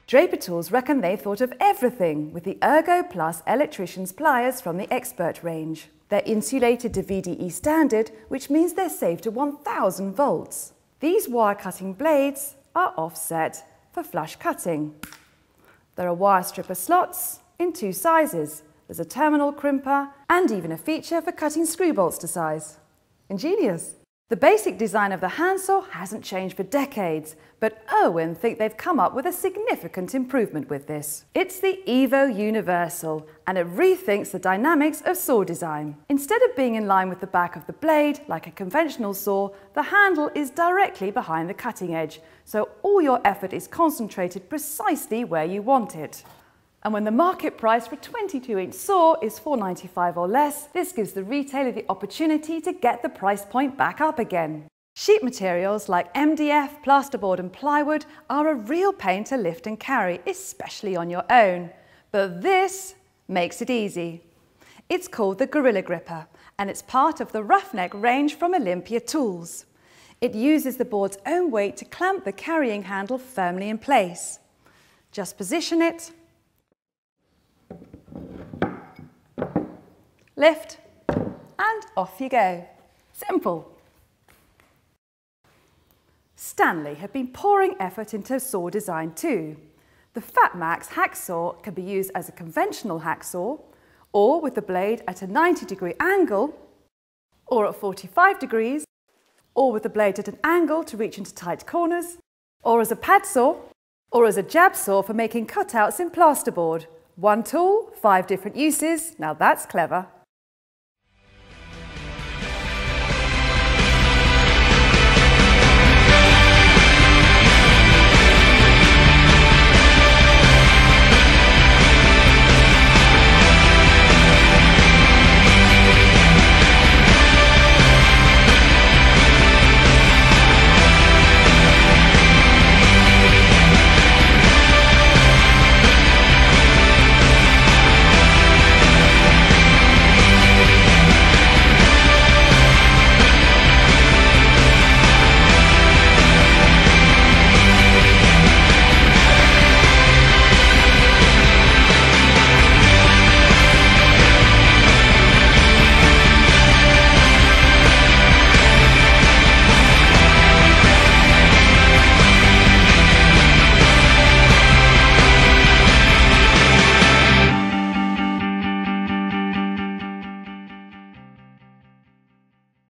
Draper Tools reckon they thought of everything with the Ergo Plus electrician's pliers from the Expert range. They're insulated to VDE standard, which means they're safe to 1000 volts. These wire cutting blades are offset for flush cutting. There are wire stripper slots in 2 sizes. There's a terminal crimper and even a feature for cutting screw bolts to size. Ingenious! The basic design of the handsaw hasn't changed for decades, but Irwin think they've come up with a significant improvement with this. It's the Evo Universal, and it rethinks the dynamics of saw design. Instead of being in line with the back of the blade, like a conventional saw, the handle is directly behind the cutting edge, so all your effort is concentrated precisely where you want it. And when the market price for a 22-inch saw is $4.95 or less, this gives the retailer the opportunity to get the price point back up again. Sheet materials like MDF, plasterboard and plywood are a real pain to lift and carry, especially on your own. But this makes it easy. It's called the Gorilla Gripper, and it's part of the Roughneck range from Olympia Tools. It uses the board's own weight to clamp the carrying handle firmly in place. Just position it, lift, and off you go. Simple. Stanley have been pouring effort into saw design too. The FatMax hacksaw can be used as a conventional hacksaw, or with the blade at a 90-degree angle, or at 45 degrees, or with the blade at an angle to reach into tight corners, or as a pad saw, or as a jab saw for making cutouts in plasterboard. One tool, 5 different uses. Now that's clever.